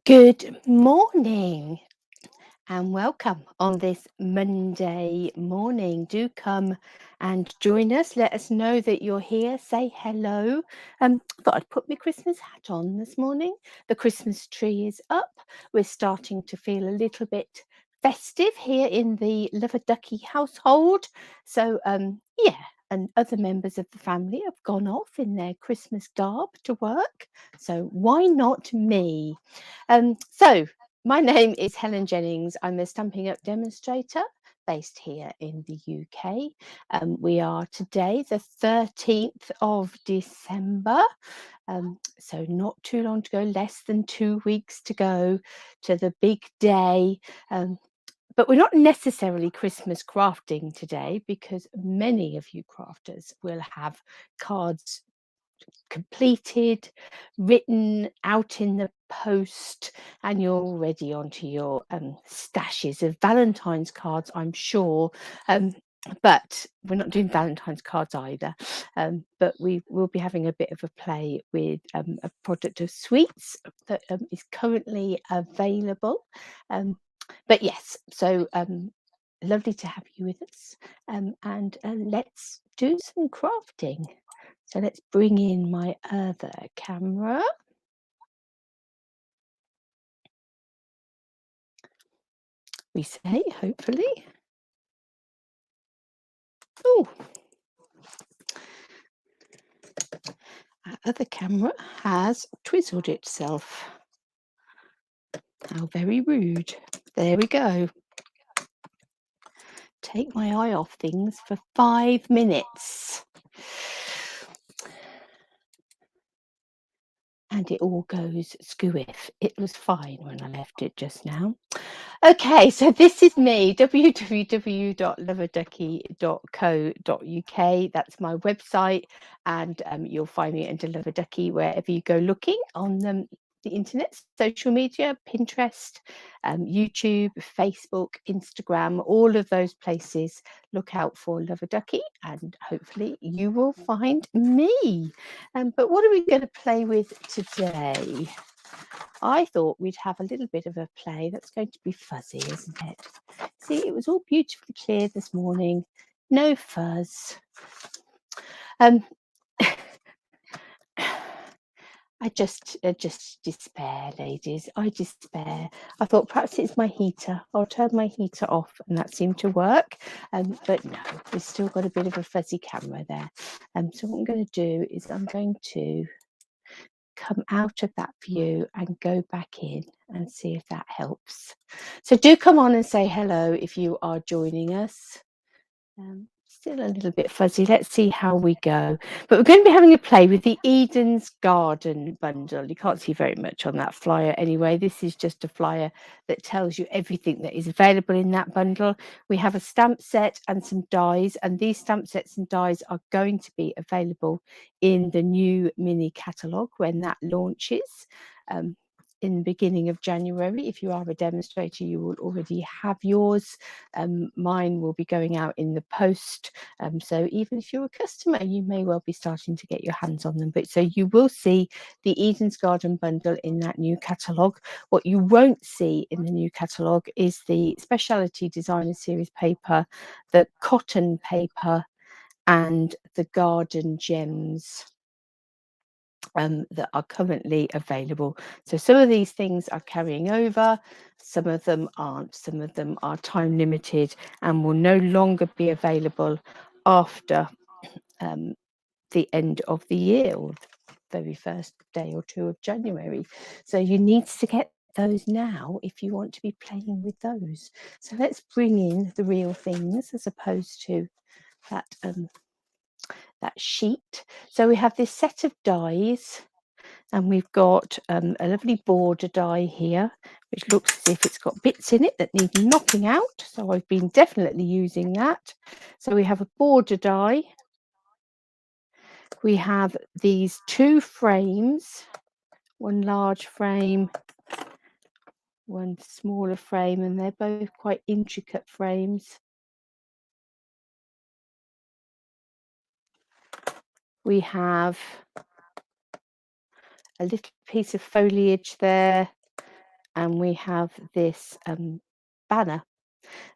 Good morning and welcome on this Monday morning. Do come and join us. Let us know that you're here. Say hello. Thought I'd put my Christmas hat on this morning. The Christmas tree is up. We're starting to feel a little bit festive here in the Love-a-Duckie household. So, yeah. And other members of the family have gone off in their Christmas garb to work. So why not me? So my name is Helen Jennings. I'm a Stampin' Up demonstrator based here in the UK. We are today the 13th of December. So not too long to go, less than 2 weeks to go to the big day. But we're not necessarily Christmas crafting today because many of you crafters will have cards completed, written out in the post, and you're already onto your stashes of Valentine's cards, I'm sure. But we're not doing Valentine's cards either. But we will be having a bit of a play with a product of sweets that is currently available. But yes, so lovely to have you with us, and let's do some crafting. So let's bring in my other camera. We say, hopefully. Oh, our other camera has twizzled itself. How very rude. There we go. Take my eye off things for 5 minutes. And it all goes skooiff. It was fine when I left it just now. Okay, so this is me, www.loveaduckie.co.uk. That's my website, and you'll find me under Love-a-Duckie wherever you go looking on the internet, social media, Pinterest, YouTube, Facebook, Instagram, all of those places. Look out for Love-a-Duckie, and hopefully you will find me. But what are we going to play with today? I thought we'd have a little bit of a play that's going to be fuzzy, isn't it? See, it was all beautifully clear this morning. No fuzz. I just despair, ladies. I despair. I thought perhaps it's my heater. I'll turn my heater off, and that seemed to work. But no, we've still got a bit of a fuzzy camera there. So what I'm going to do is I'm going to come out of that view and go back in and see if that helps. So do come on and say hello if you are joining us. Still a little bit fuzzy. Let's see how we go. But we're going to be having a play with the Eden's Garden bundle. You can't see very much on that flyer anyway. This is just a flyer that tells you everything that is available in that bundle. We have a stamp set and some dies, and these stamp sets and dies are going to be available in the new mini catalogue when that launches. In the beginning of January. If you are a demonstrator, you will already have yours. Mine will be going out in the post. So even if you're a customer, you may well be starting to get your hands on them. But so you will see the Eden's Garden bundle in that new catalogue. What you won't see in the new catalogue is the Speciality Designer Series paper, the cotton paper, and the garden gems that are currently available. So some of these things are carrying over, some of them aren't, some of them are time limited and will no longer be available after the end of the year or the very first day or two of January. So you need to get those now if you want to be playing with those. So let's bring in the real things as opposed to that that sheet. So we have this set of dies, and we've got a lovely border die here, which looks as if it's got bits in it that need knocking out. So I've been definitely using that. So we have a border die. We have these two frames, one large frame, one smaller frame, and they're both quite intricate frames. We have a little piece of foliage there, and we have this banner.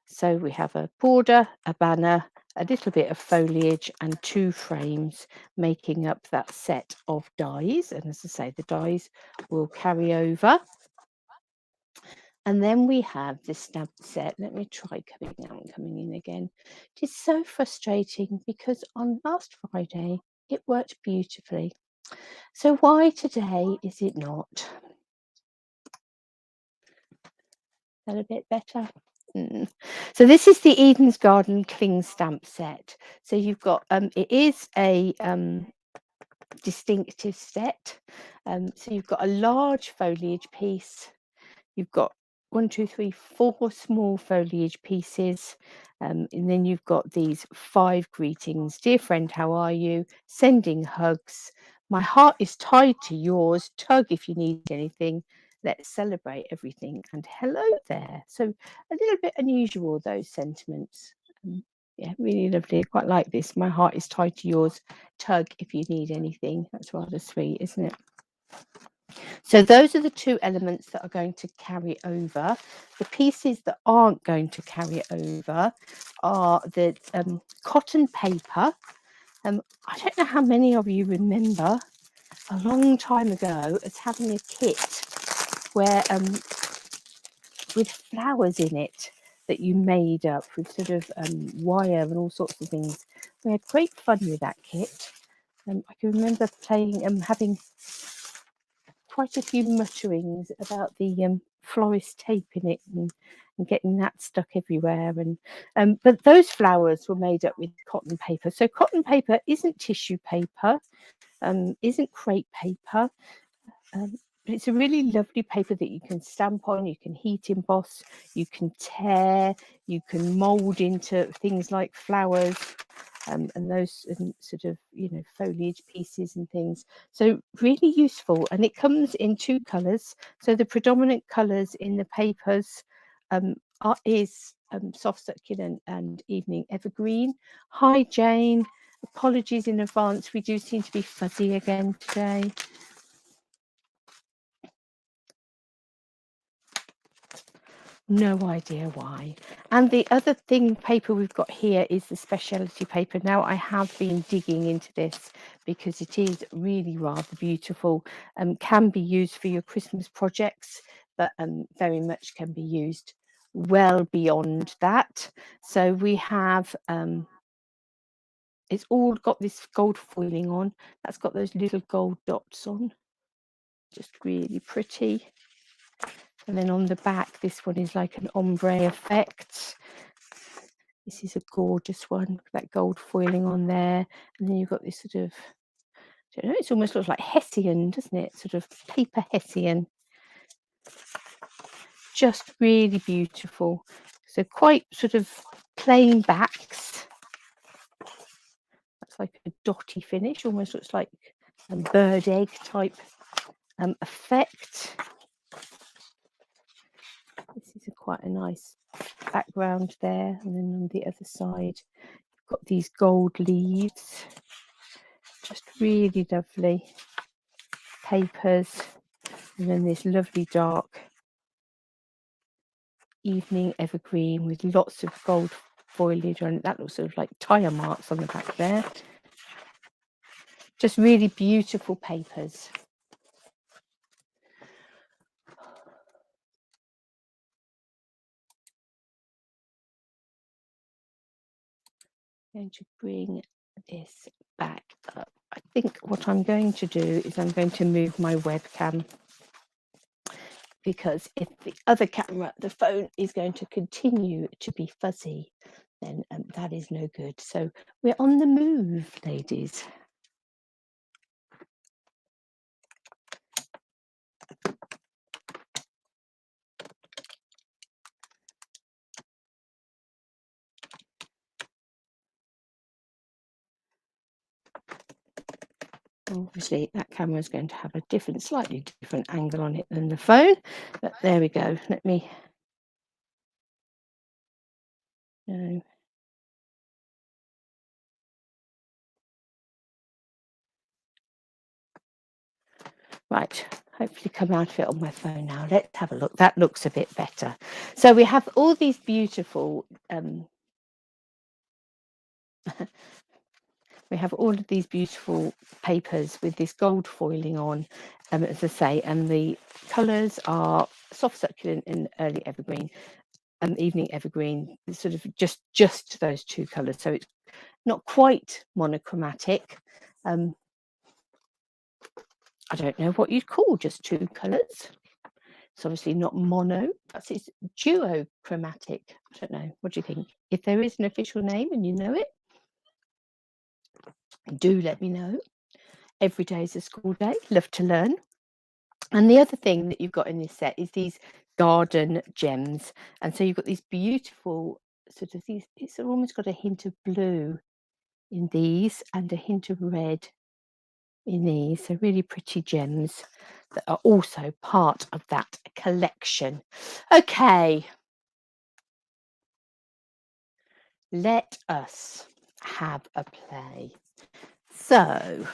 So we have a border, a banner, a little bit of foliage and 2 frames making up that set of dies. And as I say, the dies will carry over. And then we have this stamp set. Let me try coming in again. It is so frustrating because on last Friday, it worked beautifully. So why today is it not? Is that a bit better? So this is the Eden's Garden Cling Stamp set. So you've got, it is a distinctive set. So you've got a large foliage piece. You've got 1, 2, 3, 4 small foliage pieces. And then you've got these 5 greetings. Dear friend, how are you? Sending hugs. My heart is tied to yours. Tug if you need anything. Let's celebrate everything. And hello there. So a little bit unusual, those sentiments. Yeah, really lovely. I quite like this. My heart is tied to yours. Tug if you need anything. That's rather sweet, isn't it? So those are the 2 elements that are going to carry over. The pieces that aren't going to carry over are the cotton paper. I don't know how many of you remember a long time ago as having a kit where with flowers in it that you made up with sort of wire and all sorts of things. We had great fun with that kit. I can remember playing having quite a few mutterings about the florist tape in it and getting that stuck everywhere. And but those flowers were made up with cotton paper. So cotton paper isn't tissue paper, isn't crepe paper. But it's a really lovely paper that you can stamp on, you can heat emboss, you can tear, you can mould into things like flowers. And those sort of, you know, foliage pieces and things. So really useful. And it comes in 2 colours. So the predominant colours in the papers is soft succulent and evening evergreen. Hi Jane, apologies in advance. We do seem to be fuzzy again today. No idea why. And the other thing paper we've got here is the speciality paper. Now I have been digging into this because it is really rather beautiful, can be used for your Christmas projects, but very much can be used well beyond that. So we have it's all got this gold foiling on. That's got those little gold dots on, just really pretty. And then on the back, this one is like an ombre effect. This is a gorgeous one, that gold foiling on there. And then you've got this sort of, I don't know, it almost looks like Hessian, doesn't it? Sort of paper Hessian. Just really beautiful. So quite sort of plain backs. That's like a dotty finish, almost looks like a bird egg type effect. This is quite a nice background there. And then on the other side, you've got these gold leaves. Just really lovely papers. And then this lovely dark evening evergreen with lots of gold foliage on it. That looks sort of like tire marks on the back there. Just really beautiful papers. I'm going to bring this back up. I think what I'm going to do is I'm going to move my webcam, because if the other camera, the phone, is going to continue to be fuzzy, then that is no good. So we're on the move, ladies. Obviously that camera is going to have a different, slightly different angle on it than the phone, but there we go. Let me no. Right, hopefully come out of it on my phone now. Let's have a look. That looks a bit better. So we have all these beautiful we have all of these beautiful papers with this gold foiling on, as I say, and the colours are soft succulent and early evergreen, evening evergreen, sort of just those two colours. So it's not quite monochromatic. I don't know what you'd call just two colours. It's obviously not mono, but it's duochromatic. I don't know. What do you think? If there is an official name and you know it, do let me know. Every day is a school day. Love to learn. And the other thing that you've got in this set is these garden gems. And so you've got these beautiful sort of these, it's almost got a hint of blue in these and a hint of red in these. So really pretty gems that are also part of that collection. Okay. Let us have a play. So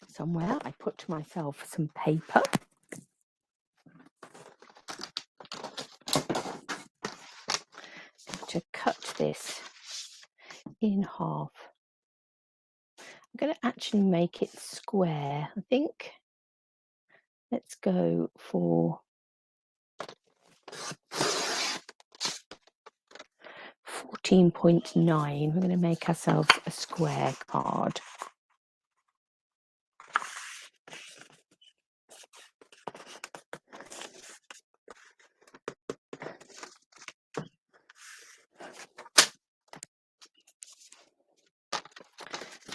somewhere I put to myself some paper. To cut this in half. I'm going to actually make it square. I think let's go for 14.9. We're going to make ourselves a square card.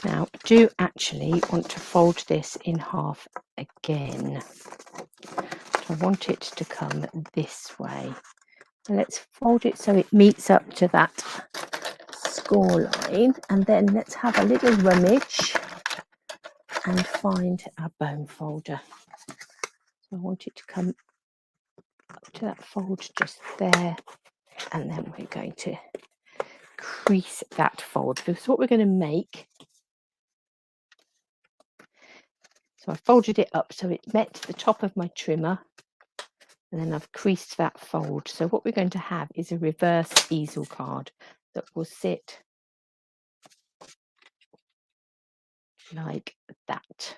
Now, I do actually want to fold this in half again. I want it to come this way. And let's fold it so it meets up to that score line. And then let's have a little rummage and find our bone folder. So I want it to come up to that fold just there. And then we're going to crease that fold, because what we're going to make, so I folded it up so it met the top of my trimmer, and then I've creased that fold. So what we're going to have is a reverse easel card that will sit like that.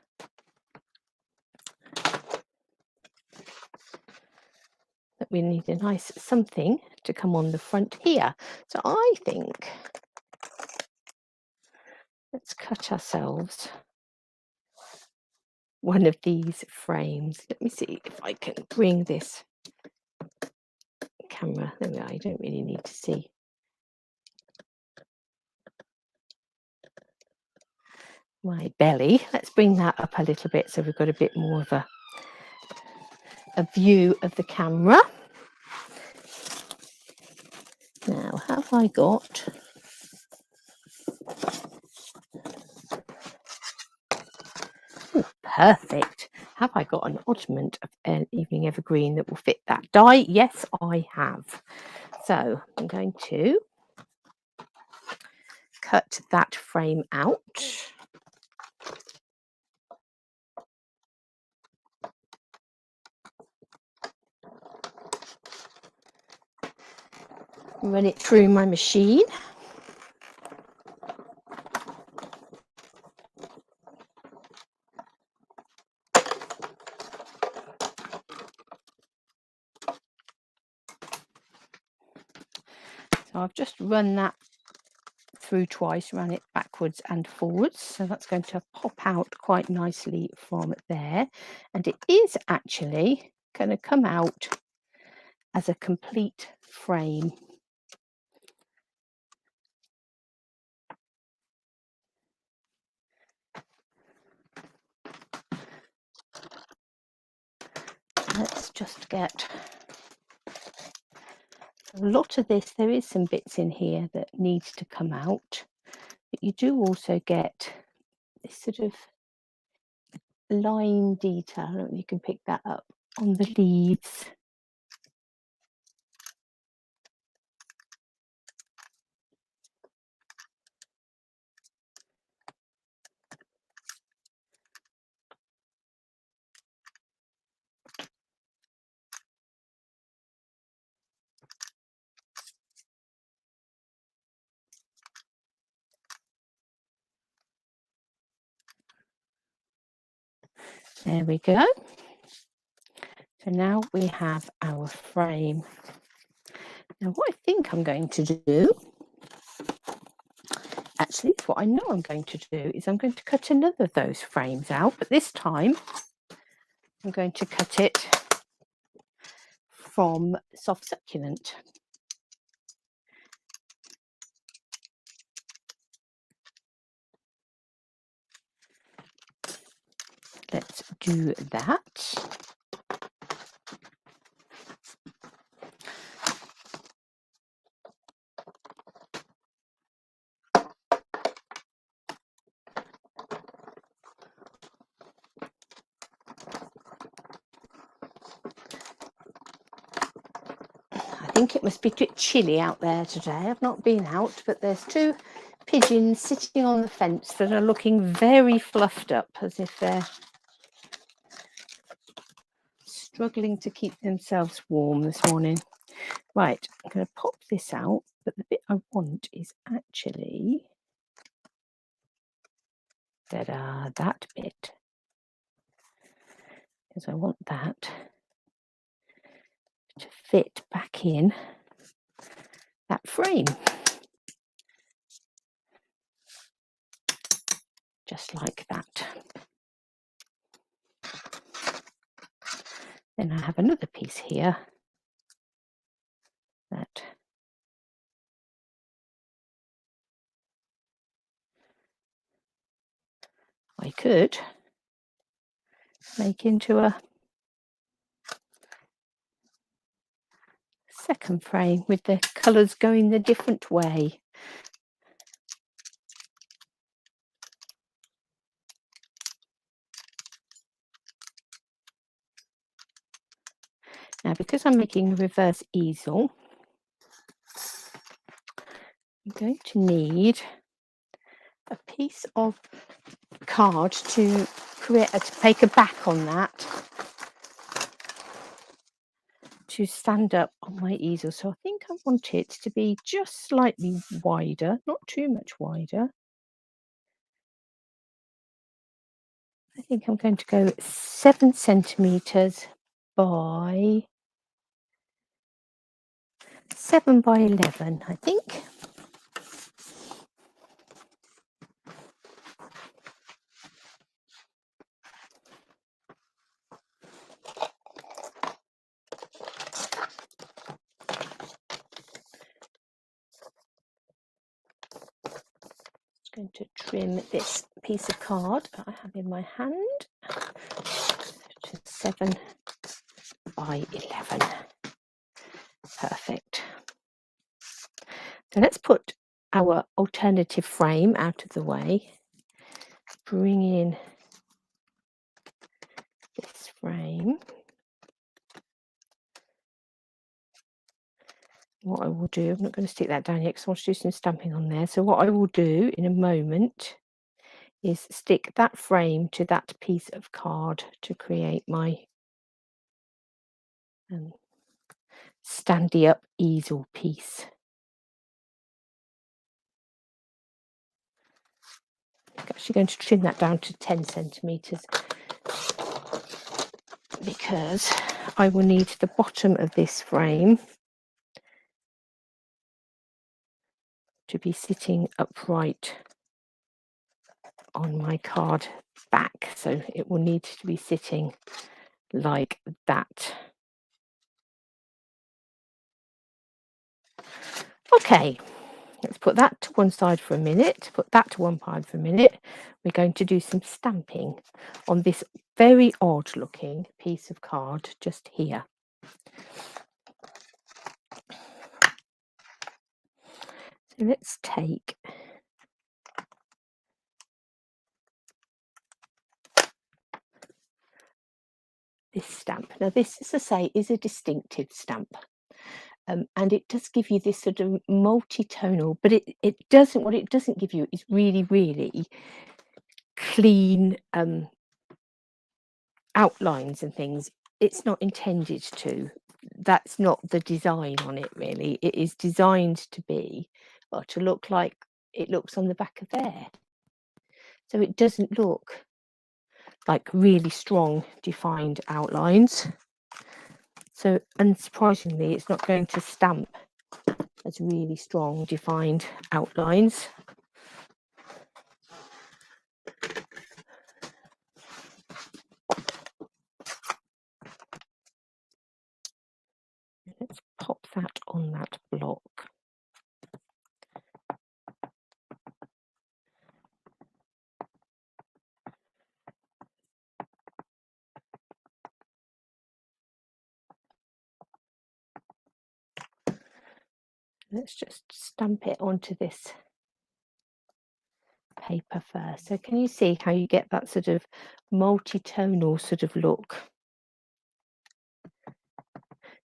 That we need a nice something to come on the front here. So I think let's cut ourselves one of these frames. Let me see if I can bring this camera. There we are. You don't really need to see. My belly. Let's bring that up a little bit so we've got a bit more of a view of the camera. Now, have I got perfect. Have I got an oddment of an evening evergreen that will fit that die? Yes, I have. So I'm going to cut that frame out. Run it through my machine. So I've just run that through twice, ran it backwards and forwards, so that's going to pop out quite nicely from there, and it is actually going to come out as a complete frame. Let's just get a lot of this. There is some bits in here that needs to come out, but you do also get this sort of line detail. I don't know if you can pick that up on the leaves. There we go. So now we have our frame. Now what I think I'm going to do, actually what I know I'm going to do, is I'm going to cut another of those frames out, but this time I'm going to cut it from soft succulent. Let's do that. I think it must be a bit chilly out there today. I've not been out, but there's two pigeons sitting on the fence that are looking very fluffed up, as if they're struggling to keep themselves warm this morning. Right, I'm going to pop this out, but the bit I want is actually that bit, because I want that to fit back in that frame, just like that. Then I have another piece here that I could make into a second frame with the colours going the different way. Now, because I'm making a reverse easel, I'm going to need a piece of card to make a back on that to stand up on my easel. So I think I want it to be just slightly wider, not too much wider. I think I'm going to go 7 centimetres by 7 by 11, I think. Going to trim this piece of card that I have in my hand to 7 by 11. Perfect. So let's put our alternative frame out of the way. Bring in this frame. What I will do, I'm not going to stick that down yet because I want to do some stamping on there. So what I will do in a moment is stick that frame to that piece of card to create my standy up easel piece. I'm actually going to trim that down to 10 centimetres because I will need the bottom of this frame to be sitting upright on my card back, so it will need to be sitting like that. Okay, let's put that to one side for a minute, put that to one side for a minute. We're going to do some stamping on this very odd looking piece of card just here. So let's take this stamp. Now this, as I say, is a distinctive stamp. And it does give you this sort of multi-tonal, but it doesn't, what it doesn't give you is really, really clean outlines and things. It's not intended to. That's not the design on it, really. It is designed to be, or to look like it looks on the back of there. So it doesn't look like really strong defined outlines. So unsurprisingly, it's not going to stamp as really strong defined outlines. Let's pop that on that block. Let's just stamp it onto this paper first. So can you see how you get that sort of multi-tonal sort of look?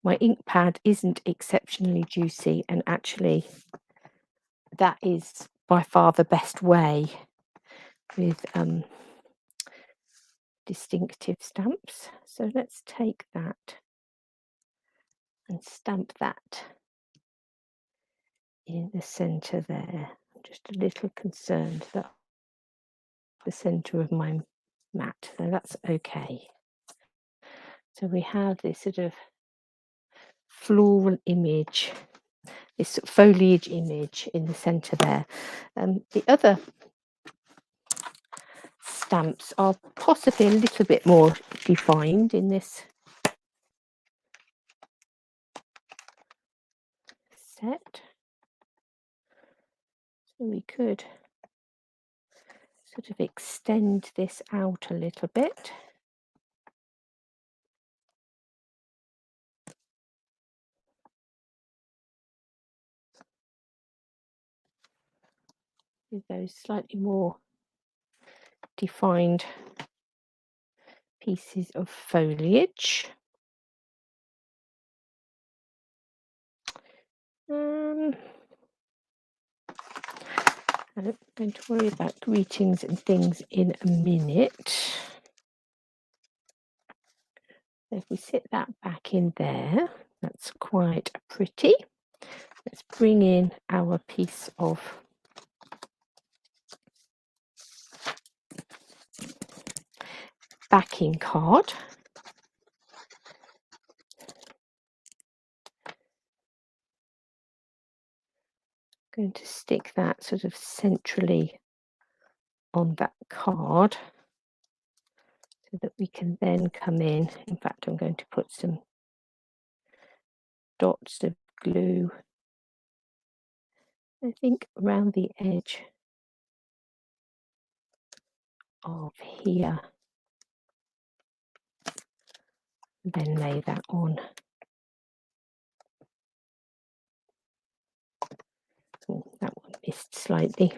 My ink pad isn't exceptionally juicy, and actually that is by far the best way with distinctive stamps. So let's take that and stamp that in the center there. I'm just a little concerned that the center of my mat, so that's okay. So we have this sort of floral image, this foliage image in the center there. The other stamps are possibly a little bit more defined in this set. So we could sort of extend this out a little bit. With those slightly more defined pieces of foliage. I'm going to worry about greetings and things in a minute. If we sit that back in there, that's quite pretty. Let's bring in our piece of backing card. I'm going to stick that sort of centrally on that card so that we can then come in. In fact, I'm going to put some dots of glue, I think, around the edge of here, then lay that on. Oh, that one missed slightly.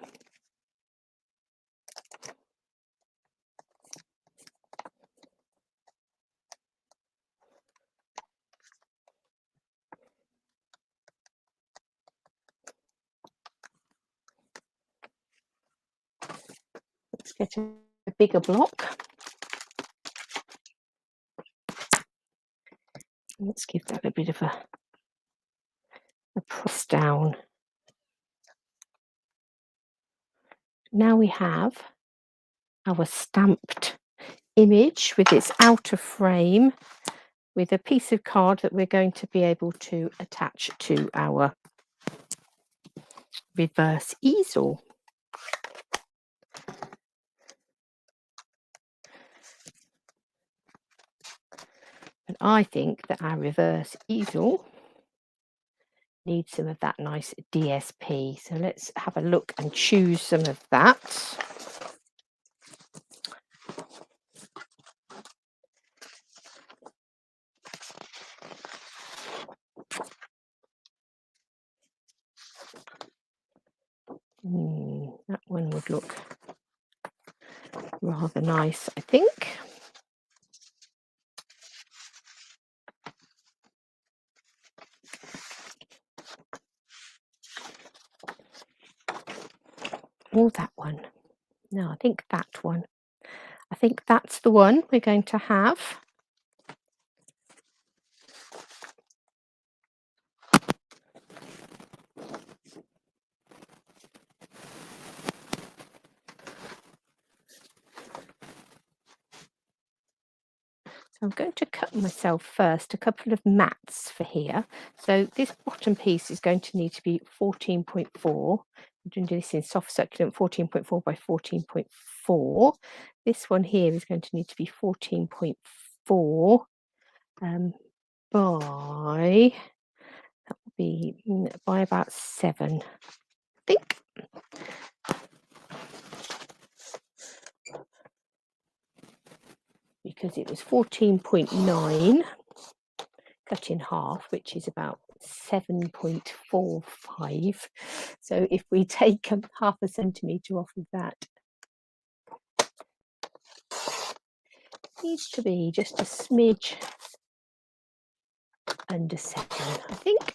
Let's get a bigger block. Let's give that a bit of a press down. Now we have our stamped image with its outer frame, with a piece of card that we're going to be able to attach to our reverse easel. And I think that our reverse easel needs some of that nice DSP. So let's have a look and choose some of that. That one would look rather nice, I think. Or that one. No, I think that one. I think that's the one we're going to have. So I'm going to cut myself first a couple of mats for here. So this bottom piece is going to need to be 14.4. I'm going to do this in soft succulent 14.4 by 14.4. This one here is going to need to be 14.4 by, that will be by about 7, I think. Because it was 14.9 cut in half, which is about 7.45. So if we take half a centimetre off of that, needs to be just a smidge under 7, I think.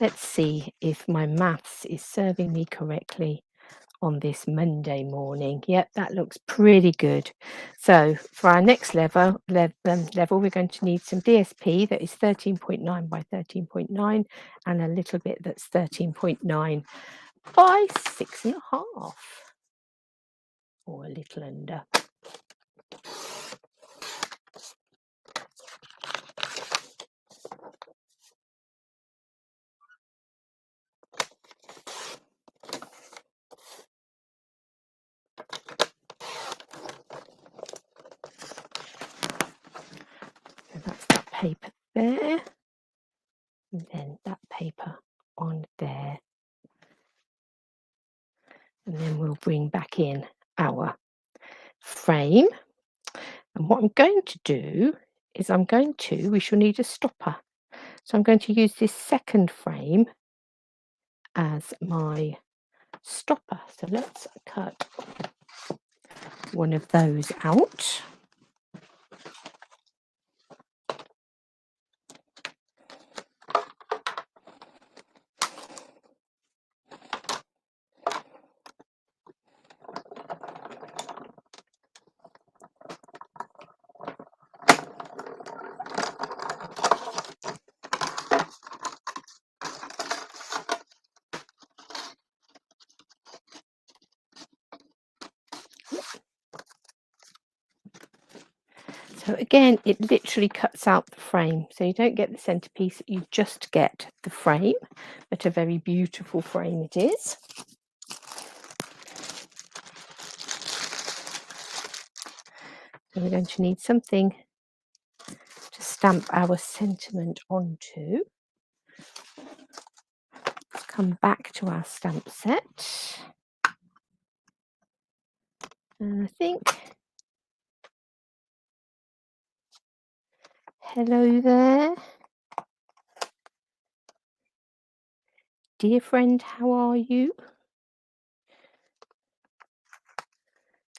Let's see if my maths is serving me correctly on this Monday morning. Yep, that looks pretty good. So for our next level, we're going to need some DSP that is 13.9 by 13.9 and a little bit that's 13.9 by 6.5, or a little under. So that's that paper there, and then that paper on there. And then we'll bring back in our frame. And what I'm going to do is we shall need a stopper. So I'm going to use this second frame as my stopper. So let's cut one of those out. So again, it literally cuts out the frame. So you don't get the centerpiece, you just get the frame, but a very beautiful frame it is. So we're going to need something to stamp our sentiment onto. Let's come back to our stamp set. And I think, hello there. Dear friend, how are you?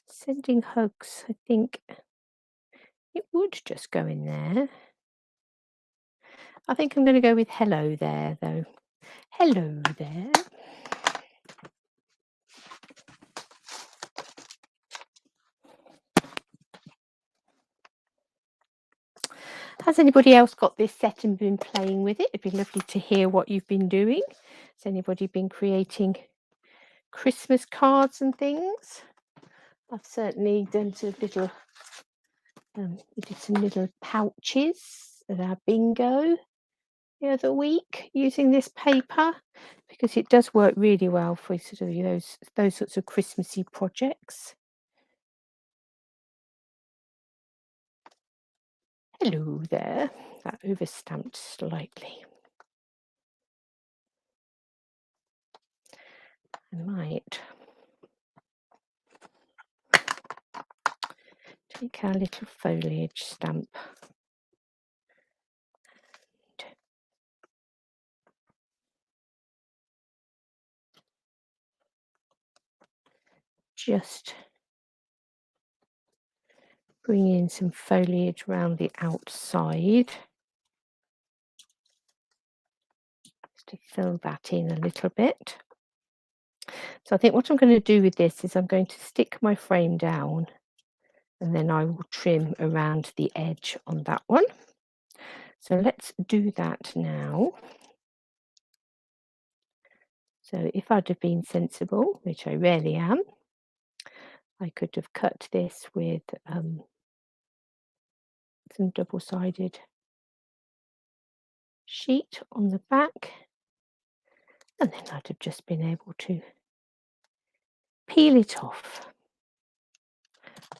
Sending hugs, I think it would just go in there. I think I'm going to go with hello there, though. Hello there. Has anybody else got this set and been playing with it? It'd be lovely to hear what you've been doing. Has anybody been creating Christmas cards and things? I've certainly done some little, we did some little pouches at our bingo the other week using this paper, because it does work really well for sort of those sorts of Christmassy projects. Hello there. That overstamped slightly. I might take our little foliage stamp and just bring in some foliage around the outside just to fill that in a little bit. So I think what I'm going to do with this is I'm going to stick my frame down and then I will trim around the edge on that one. So let's do that now. So if I'd have been sensible, which I rarely am, I could have cut this with some double-sided sheet on the back, and then I'd have just been able to peel it off.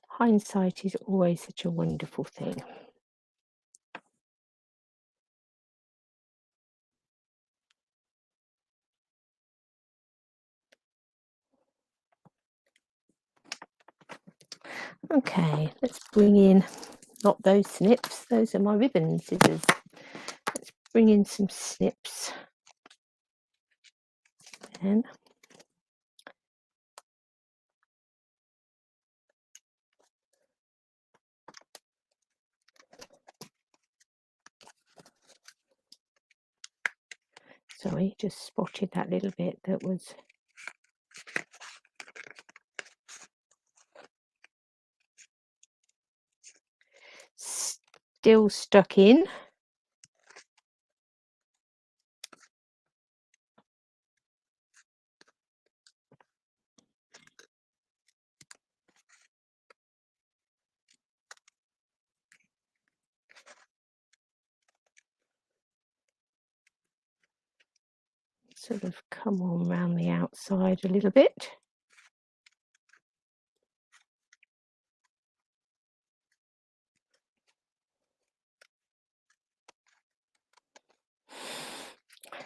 Hindsight is always such a wonderful thing. Okay, let's bring in, not those snips, those are my ribbon scissors. Let's bring in some snips. And sorry, just spotted that little bit that was still stuck in. Sort of come on around the outside a little bit.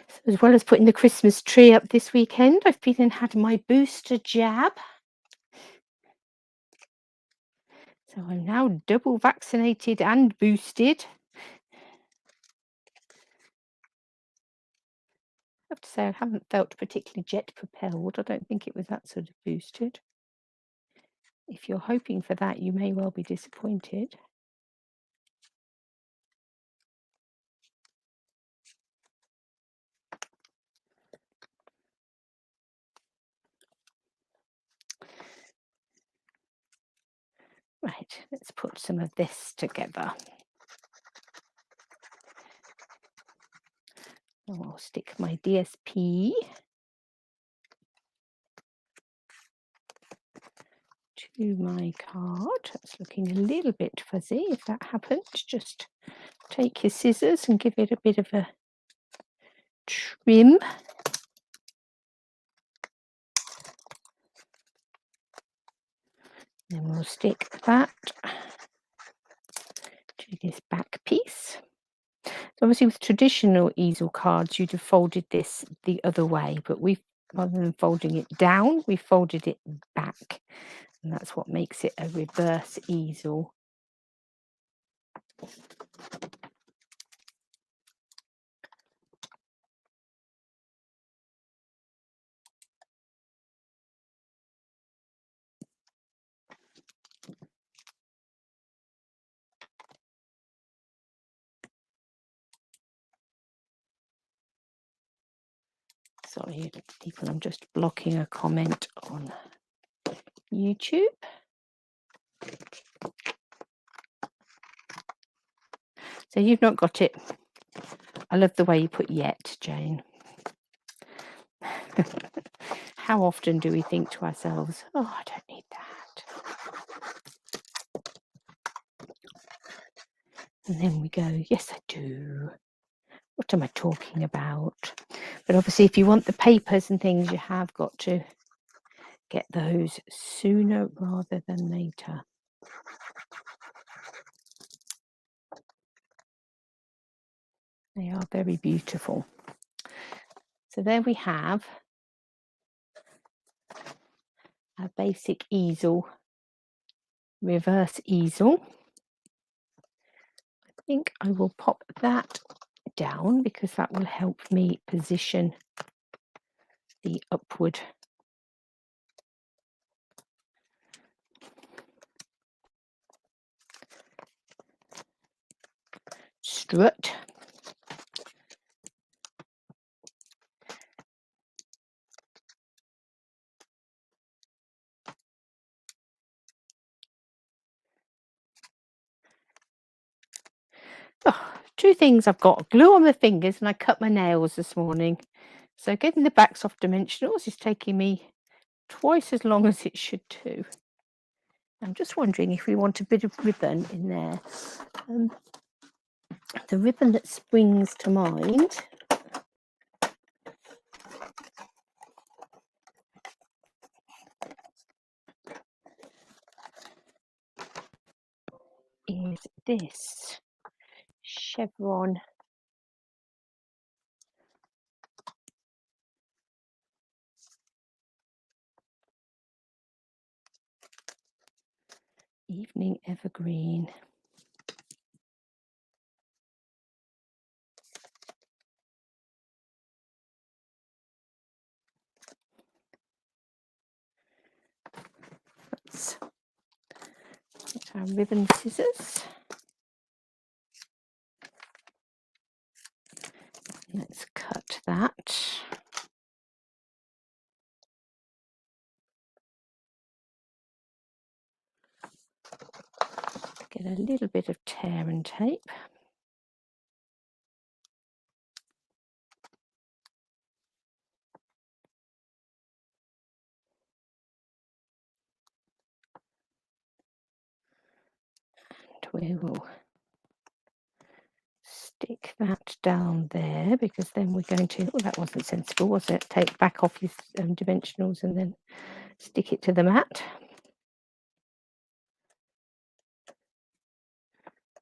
So as well as putting the Christmas tree up this weekend, I've been and had my booster jab. So I'm now double vaccinated and boosted. I have to say I haven't felt particularly jet propelled. I don't think it was that sort of boosted. If you're hoping for that, you may well be disappointed. Right, let's put some of this together. I'll stick my DSP to my card. That's looking a little bit fuzzy. If that happened, just take your scissors and give it a bit of a trim. Then we'll stick that to this back piece. So obviously with traditional easel cards, you'd have folded this the other way, but we've, rather than folding it down, we folded it back. And that's what makes it a reverse easel. Sorry, people, I'm just blocking a comment on YouTube. So you've not got it. I love the way you put yet, Jane. How often do we think to ourselves, oh, I don't need that. And then we go, yes, I do. What am I talking about? But obviously, if you want the papers and things, you have got to get those sooner rather than later. They are very beautiful. So there we have a basic easel, reverse easel. I think I will pop that down because that will help me position the upward strut. Oh, two things I've got: glue on my fingers, and I cut my nails this morning. So getting the backs off dimensionals is taking me twice as long as it should do. I'm just wondering if we want a bit of ribbon in there. The ribbon that springs to mind is this chevron evening evergreen. Let's get our ribbon scissors. Let's cut that. Get a little bit of tear and tape. And we will stick that down there, because then we're going to, well, that wasn't sensible, was it? Take back off your dimensionals and then stick it to the mat.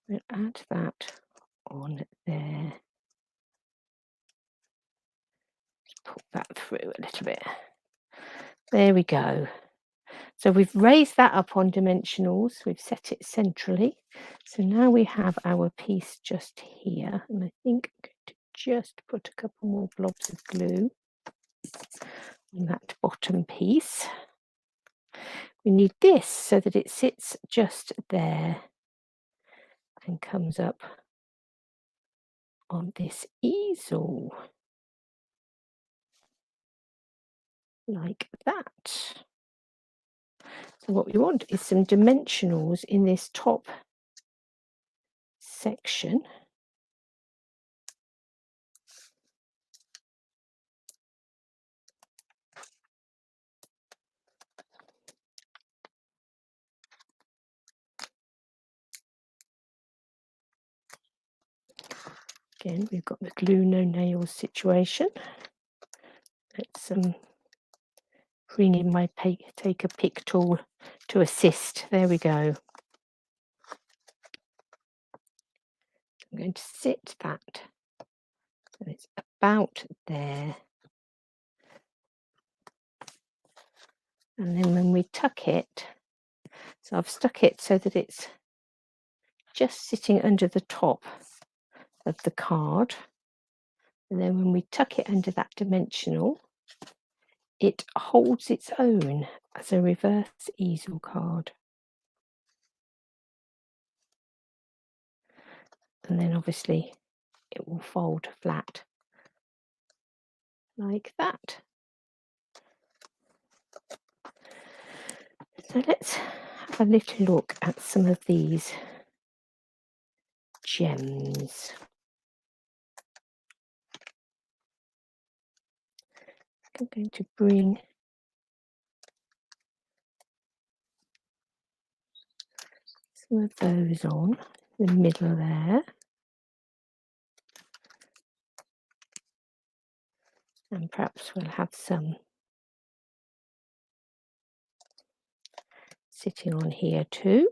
We'll add that on there. Pull that through a little bit. There we go. So we've raised that up on dimensionals, we've set it centrally. So now we have our piece just here, and I think I'm going to just put a couple more blobs of glue on that bottom piece. We need this so that it sits just there and comes up on this easel like that. So what we want is some dimensionals in this top section. Again, we've got the glue no nails situation. Let's bring in my take a pick tool to assist. There we go. I'm going to sit that so it's about there. And then when we tuck it, so I've stuck it so that it's just sitting under the top of the card. And then when we tuck it under that dimensional, it holds its own as a reverse easel card. And then obviously it will fold flat like that. So let's have a little look at some of these gems. I'm going to bring some of those on the middle there. And perhaps we'll have some sitting on here too.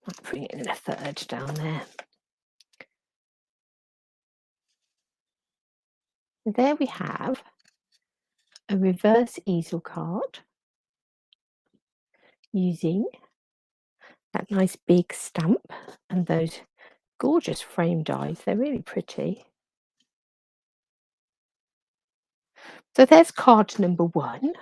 I'll bring it in a third down there. There we have a reverse easel card using that nice big stamp and those gorgeous frame dies. They're really pretty. So there's card number 1.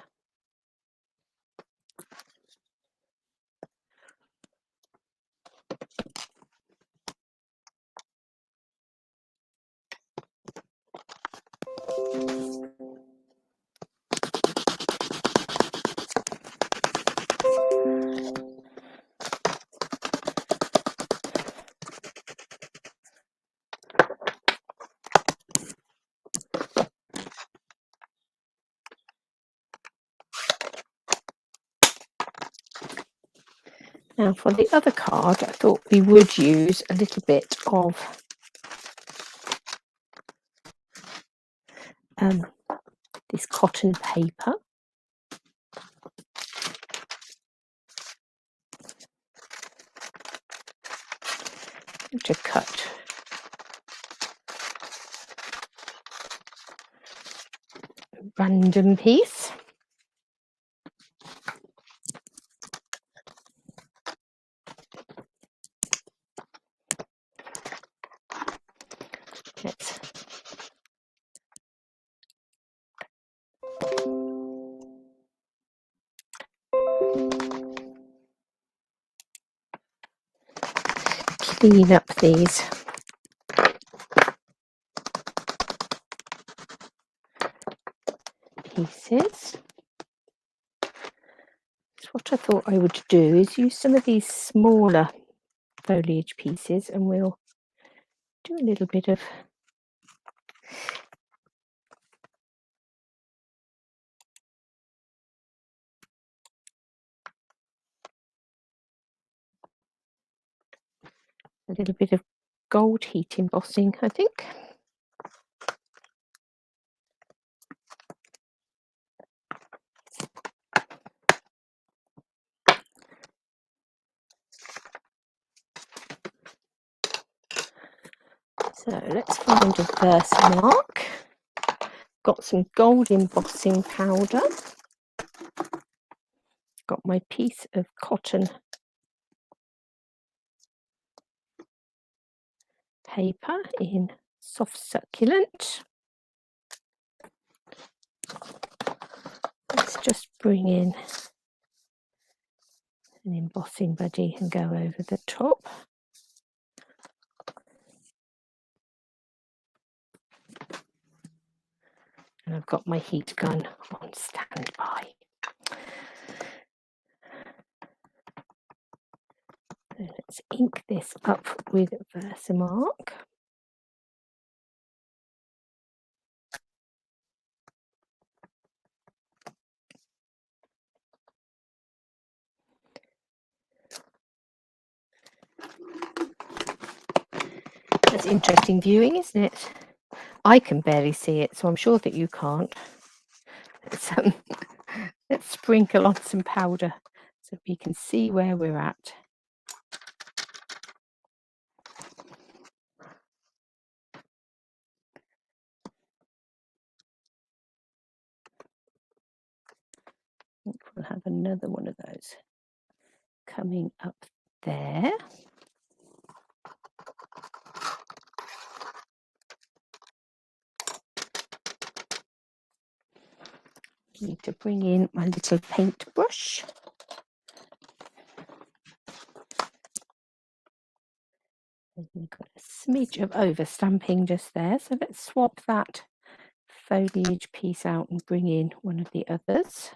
Now for the other card, I thought we would use a little bit of this cotton paper to cut a random piece. Let's clean up these pieces. So what I thought I would do is use some of these smaller foliage pieces, and we'll do a little bit of gold heat embossing, I think. So let's find a Versamark. Got some gold embossing powder. Got my piece of cotton paper in soft succulent. Let's just bring in an embossing buddy and go over the top. And I've got my heat gun on standby. So let's ink this up with Versamark. That's interesting viewing, isn't it? I can barely see it, so I'm sure that you can't. Let's sprinkle on some powder so we can see where we're at. I think we'll have another one of those coming up there. Need to bring in my little paintbrush. We've got a smidge of overstamping just there, so let's swap that foliage piece out and bring in one of the others.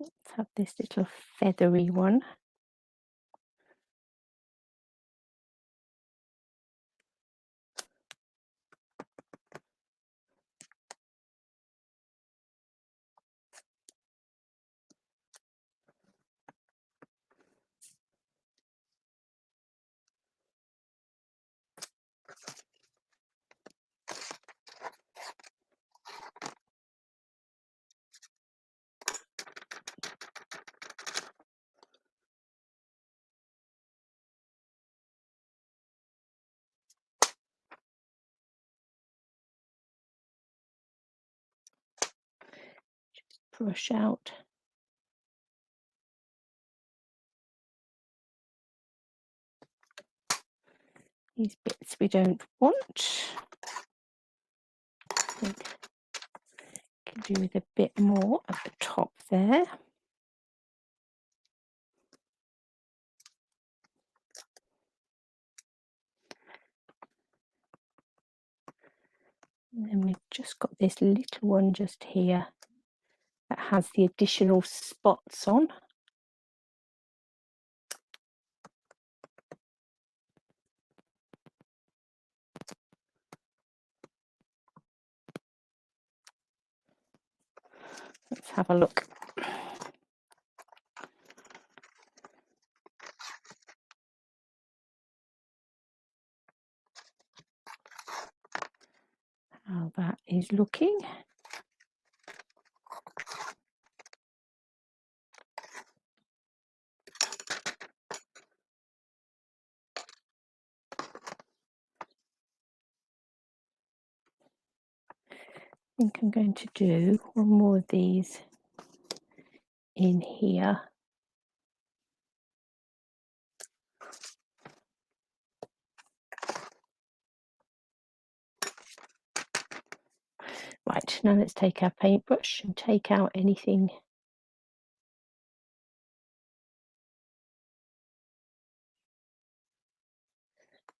Let's have this little feathery one. Just brush out these bits we don't want. I think can do with a bit more at the top there. And then we've just got this little one just here that has the additional spots on. Let's have a look. How that is looking. I think I'm going to do one more of these in here. Right, now let's take our paintbrush and take out anything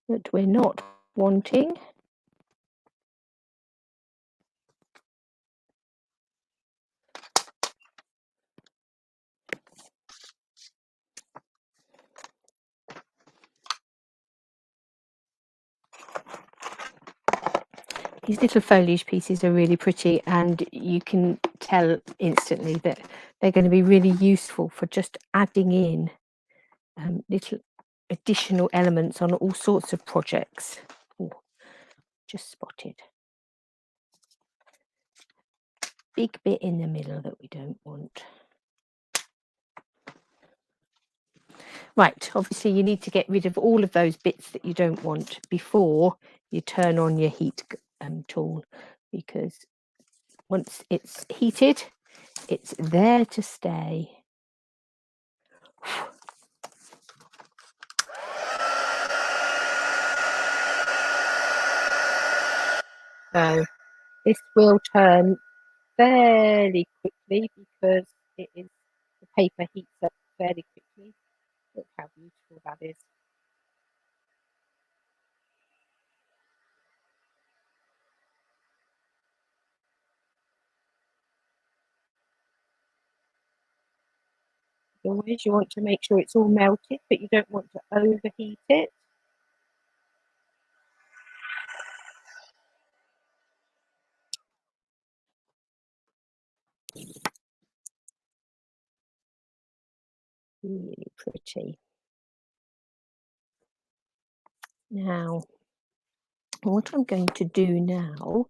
that we're not wanting. These little foliage pieces are really pretty, and you can tell instantly that they're going to be really useful for just adding in little additional elements on all sorts of projects. Ooh, just spotted. Big bit in the middle that we don't want. Right, obviously you need to get rid of all of those bits that you don't want before you turn on your heat tool, because once it's heated, it's there to stay. So this will turn fairly quickly because it is, the paper heats up fairly quickly. Look how beautiful that is. Always you want to make sure it's all melted, but you don't want to overheat it. Really pretty. Now, what I'm going to do now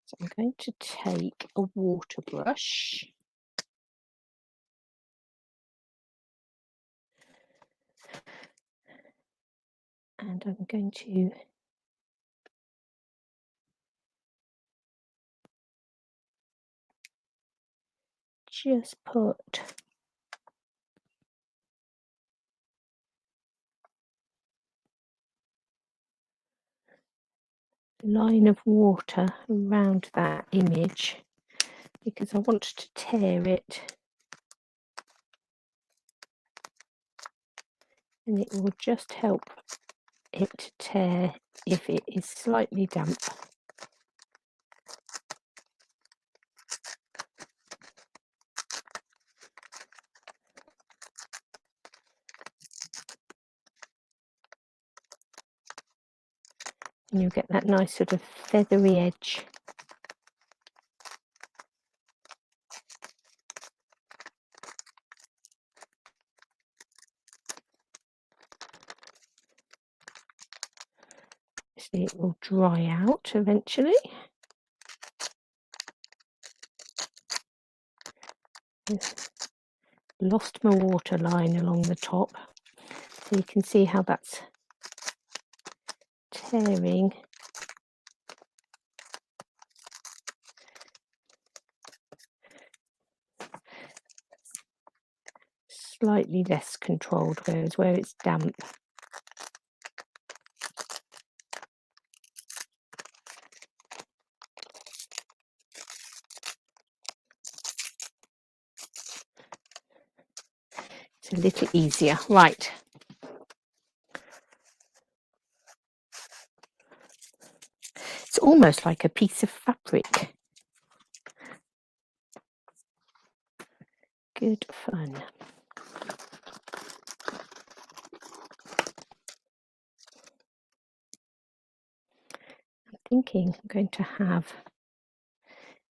is I'm going to take a water brush and I'm going to just put a line of water around that image because I want to tear it, and it will just help it to tear if it is slightly damp. And you'll get that nice sort of feathery edge. See, it will dry out eventually. Lost my water line along the top, so you can see how that's tearing. Slightly less controlled, whereas where it's damp, it's a little easier. Right. It's almost like a piece of fabric. Good fun. I'm thinking I'm going to have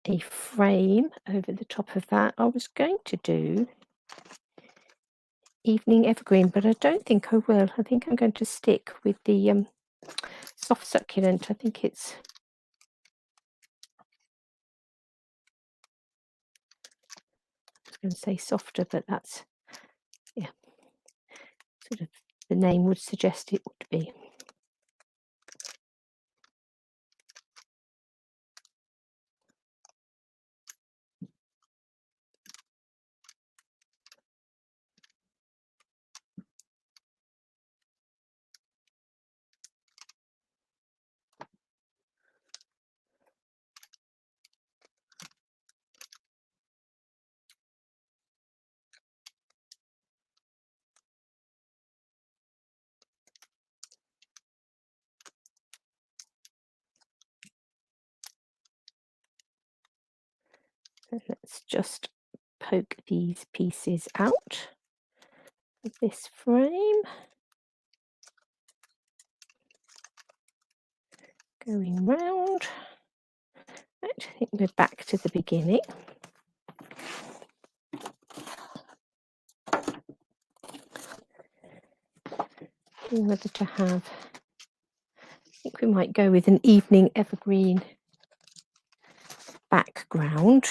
a frame over the top of that. I was going to do evening evergreen, but I don't think I will. I think I'm going to stick with the soft succulent. I think it's going to say softer, but that's, yeah, sort of the name would suggest it would be. So let's just poke these pieces out of this frame. Going round. Right, I think we're back to the beginning. Whether to have, I think we might go with an evening evergreen background.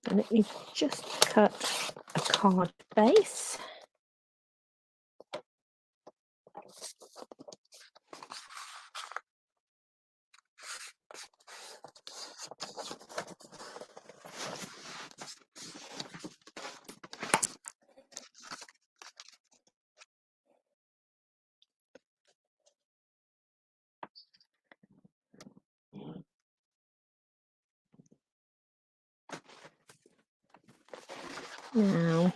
And let me just cut a card base. Now,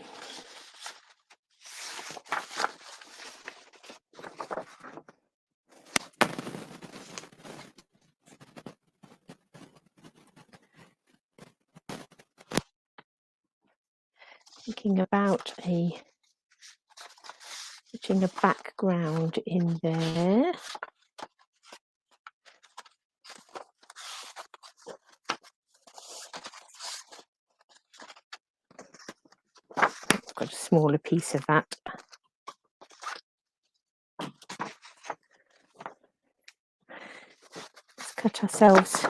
thinking about putting a background in there. I've got a smaller piece of that. Let's cut ourselves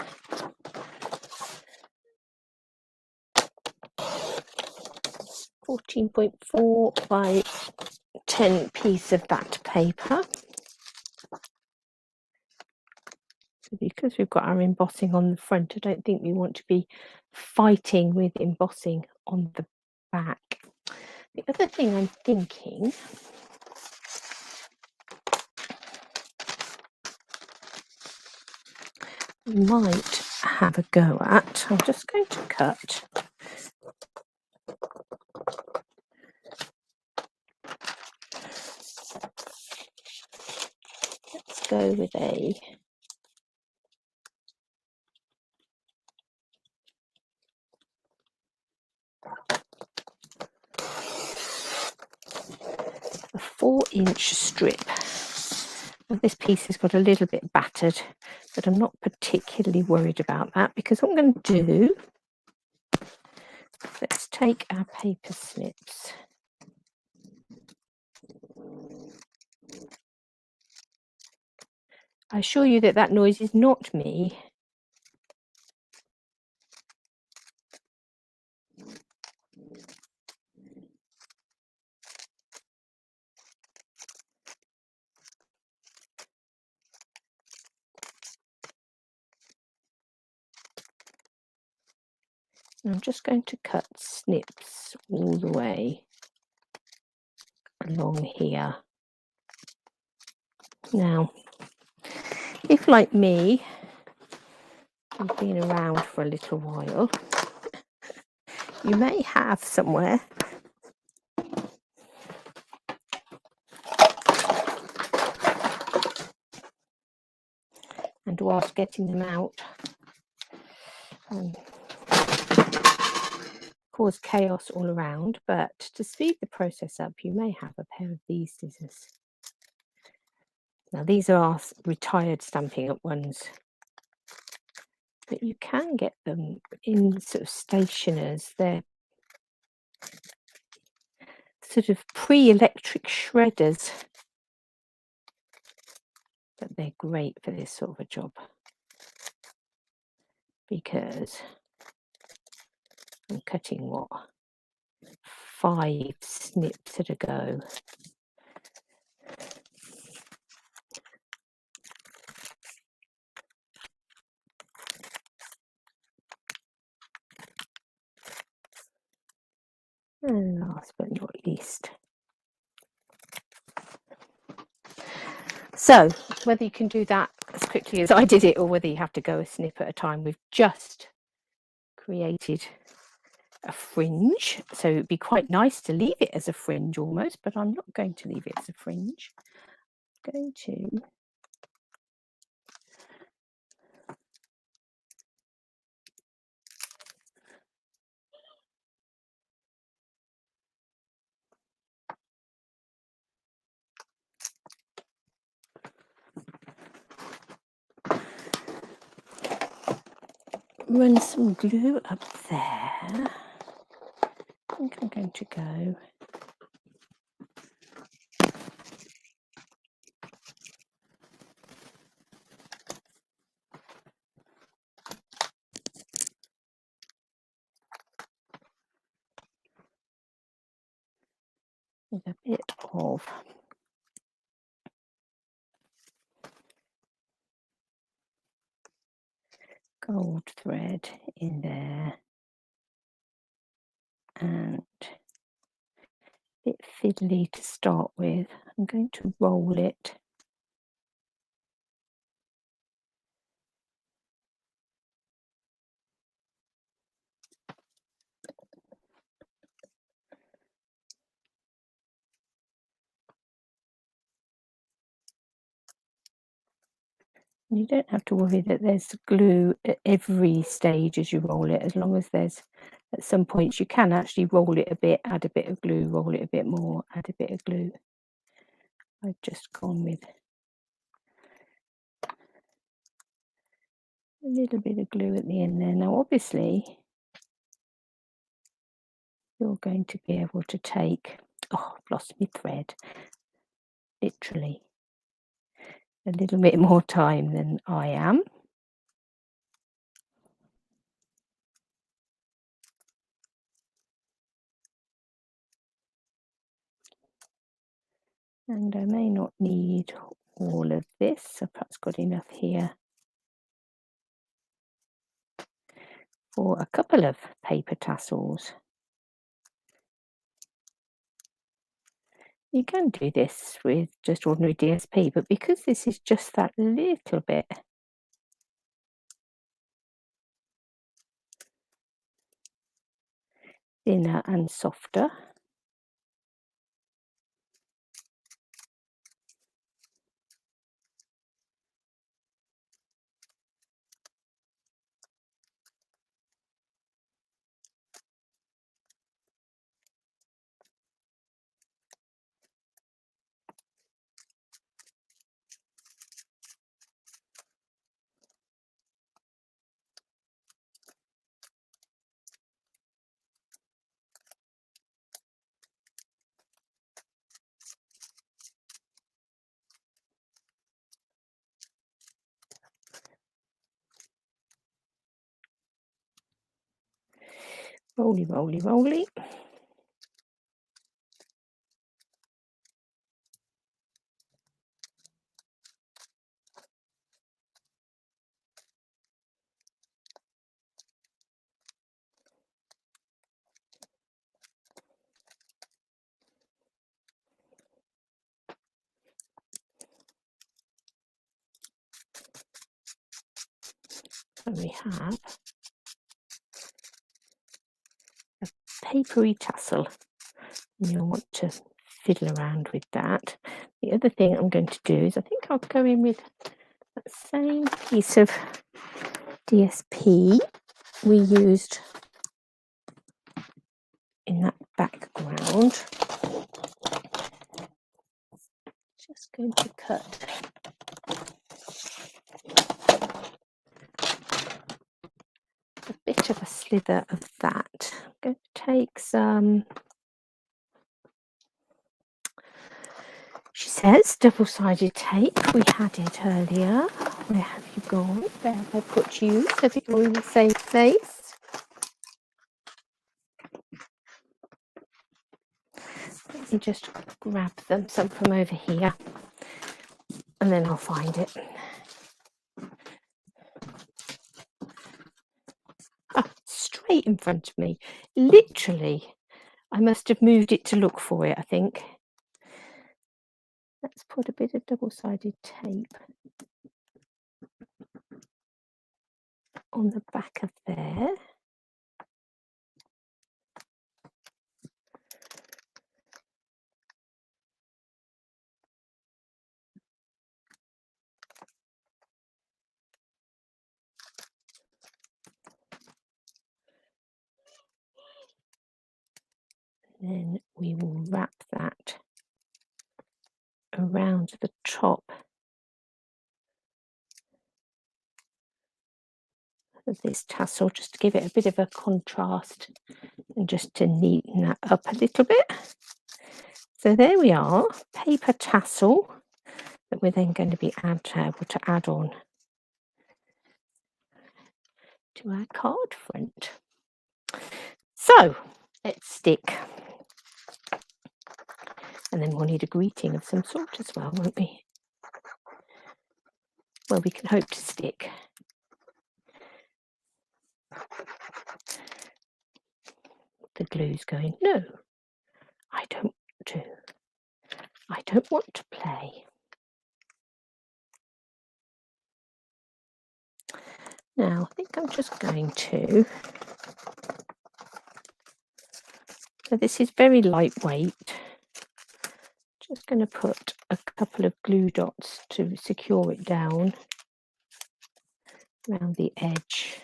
.4 by 10 piece of that paper. So because we've got our embossing on the front, I don't think we want to be fighting with embossing on the back. The other thing I'm thinking might have a go at, I'm just going to cut let's go with a a 4-inch strip. Now, this piece has got a little bit battered, but I'm not particularly worried about that because what I'm going to do, let's take our paper snips. I assure you that that noise is not me. I'm just going to cut snips all the way along here. Now, if like me, You've been around for a little while. You may have somewhere and whilst getting them out cause chaos all around, but to speed the process up, you may have a pair of these scissors. Now these are our retired Stampin' Up ones, but you can get them in sort of stationers. They're sort of pre-electric shredders, but they're great for this sort of a job because I'm cutting what, 5 snips at a go. And last but not least. So whether you can do that as quickly as I did it or whether you have to go a snip at a time, we've just created a fringe. So it'd be quite nice to leave it as a fringe almost, but I'm not going to leave it as a fringe. I'm going to run some glue up there. I think I'm going to go with a bit of gold thread in there and a bit fiddly to start with. I'm going to roll it You don't have to worry that there's glue at every stage as you roll it, as long as there's, at some points you can actually roll it a bit, add a bit of glue, roll it a bit more, add a bit of glue. I've just gone with a little bit of glue at the end there. Now obviously you're going to be able to take, oh, I've lost my thread, literally a little bit more time than I am. And I may not need all of this. I've perhaps got enough here for a couple of paper tassels. You can do this with just ordinary DSP, but because this is just that little bit thinner and softer, roly, roly, roly. So we have a papery tassel. You'll want to fiddle around with that. The other thing I'm going to do is I think I'll go in with that same piece of DSP we used in that background. Just going to cut a bit of a slither of that. I'm going to take some, she says, double-sided tape. We had it earlier. Where have you gone? Where have I put you so that you're in the same place? Let me just grab them, some from over here, and then I'll find it. Straight in front of me, literally. I must have moved it to look for it, I think. Let's put a bit of double-sided tape on the back of there. Then we will wrap that around the top of this tassel, just to give it a bit of a contrast and just to neaten that up a little bit. So there we are, paper tassel that we're then going to be able to add on to our card front. So let's stick. And then we'll need a greeting of some sort as well, won't we? Well, we can hope to stick. The glue's going, no, I don't want to play. Now, I think I'm just going to, so this is very lightweight. Just going to put a couple of glue dots to secure it down around the edge,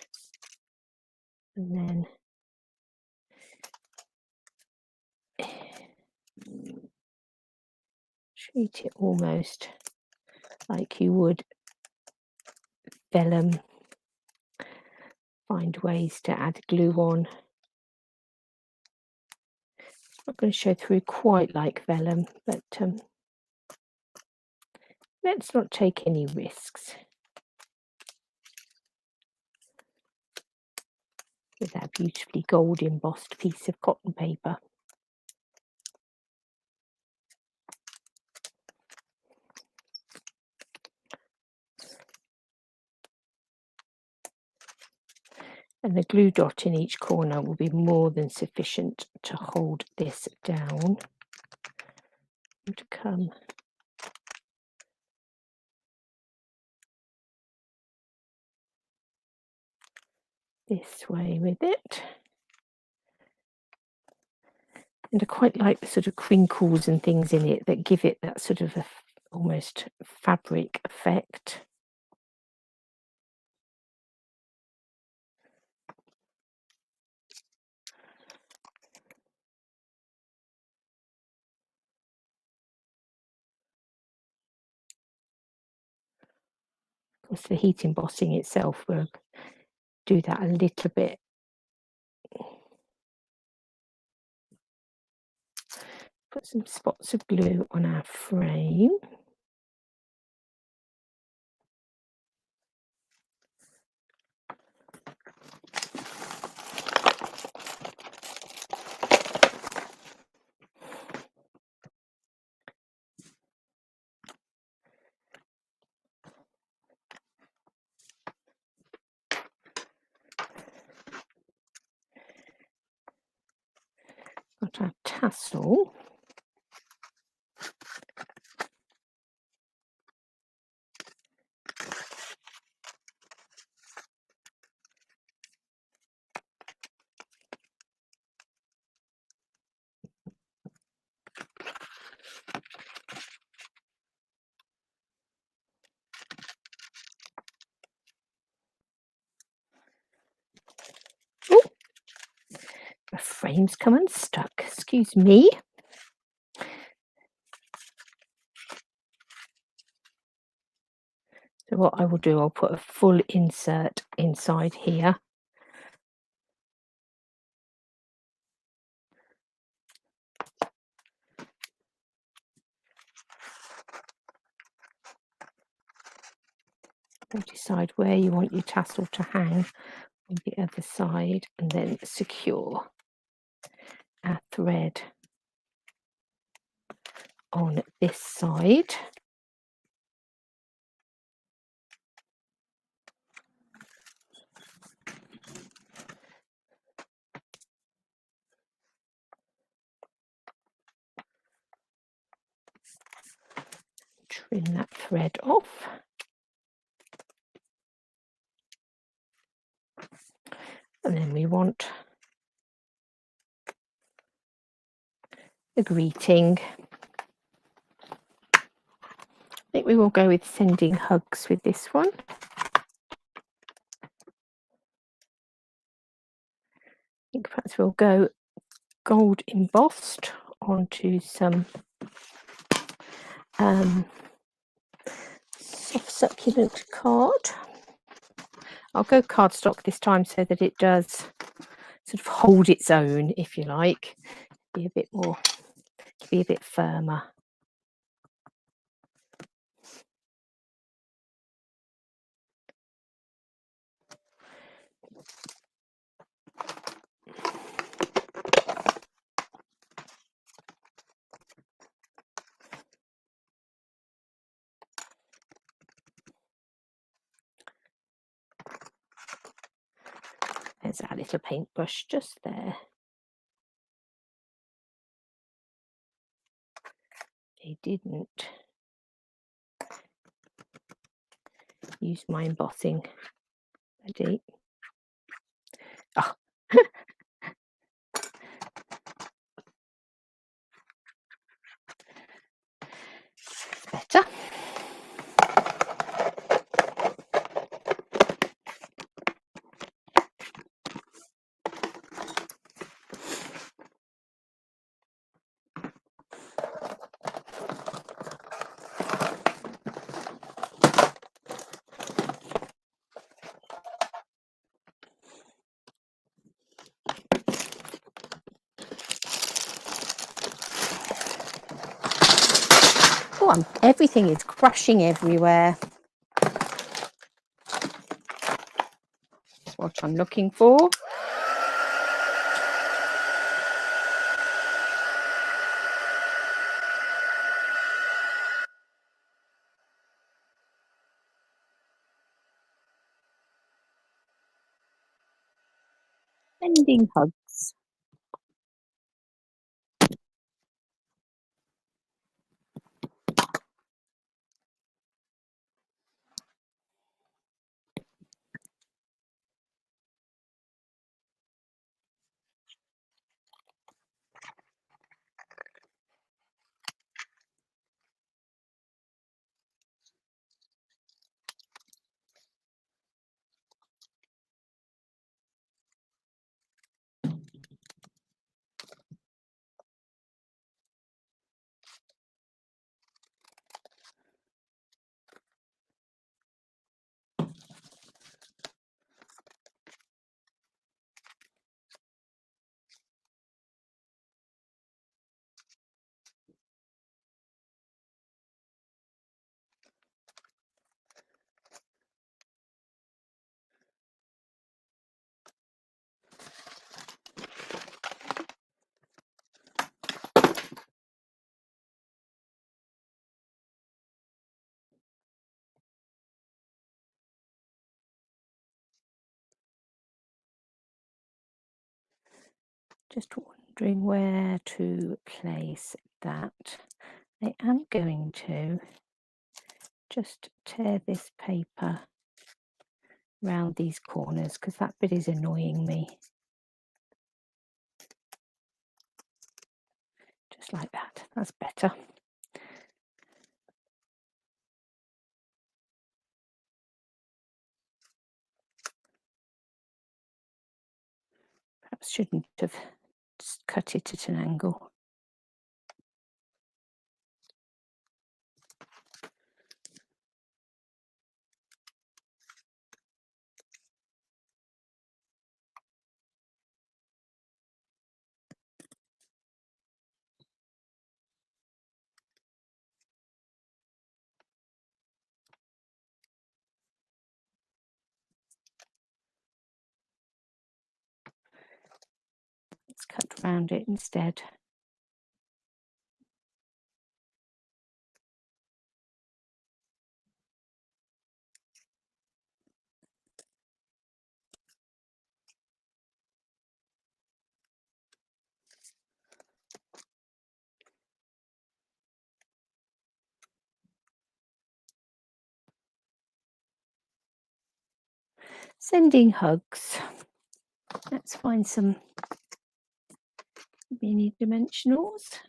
and then treat it almost like you would vellum. Find ways to add glue on. It's not going to show through quite like vellum, but let's not take any risks with that beautifully gold embossed piece of cotton paper. And the glue dot in each corner will be more than sufficient to hold this down. And to come this way with it. And I quite like the sort of crinkles and things in it that give it that sort of almost fabric effect. Of course, the heat embossing itself will do that a little bit. Put some spots of glue on our frame. Got our tassel. frame's come unstuck. Excuse me. So what I will do, I'll put a full insert inside here. And decide where you want your tassel to hang on the other side, and then secure our thread on this side. Trim that thread off. And then we want the greeting. I think we will go with sending hugs with this one. I think perhaps we'll go gold embossed onto some soft succulent card. I'll go cardstock this time so that it does sort of hold its own, if you like, be a bit more, be a bit firmer. There's our little paintbrush just there. I didn't use my embossing buddy. Oh. Better. Oh, everything is crashing everywhere. That's what I'm looking for. Sending hugs. Just wondering where to place that. I am going to just tear this paper round these corners because that bit is annoying me. Just like that. That's better. Perhaps shouldn't have Just cut it at an angle. Let's cut around it instead. Sending hugs. Let's find some mini dimensionals.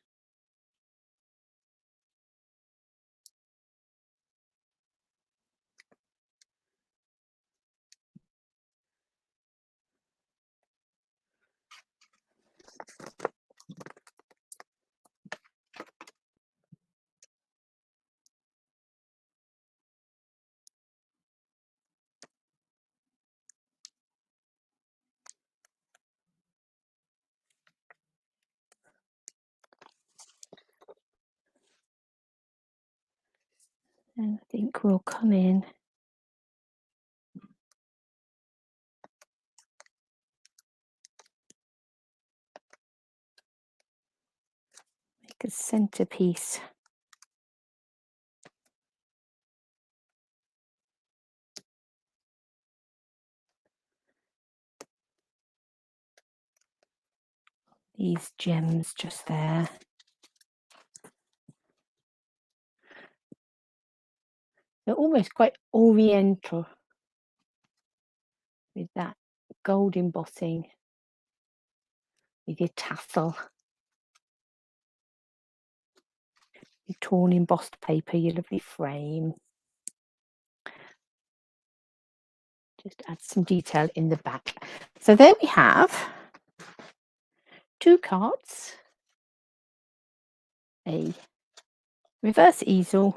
And I think we'll come in make a centerpiece. These gems just there. They're almost quite oriental with that gold embossing, with your tassel, your torn embossed paper, your lovely frame. Just add some detail in the back. So there we have 2 cards, a reverse easel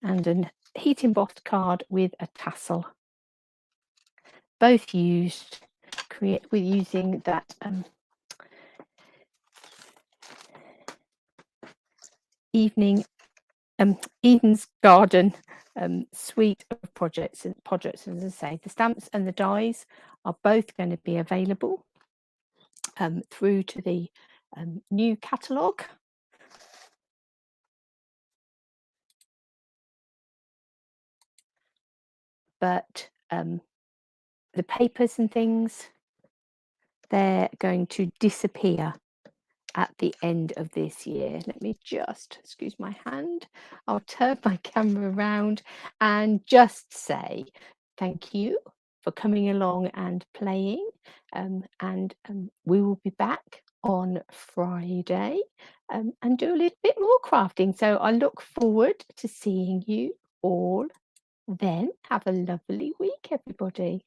and a heat embossed card with a tassel, both used with using that Eden's Garden suite of projects. As I say, the stamps and the dies are both going to be available through to the new catalogue. But the papers and things, they're going to disappear at the end of this year. Let me just, excuse my hand, I'll turn my camera around and just say thank you for coming along and playing, and we will be back on Friday and do a little bit more crafting. So I look forward to seeing you all then. Have a lovely week, everybody.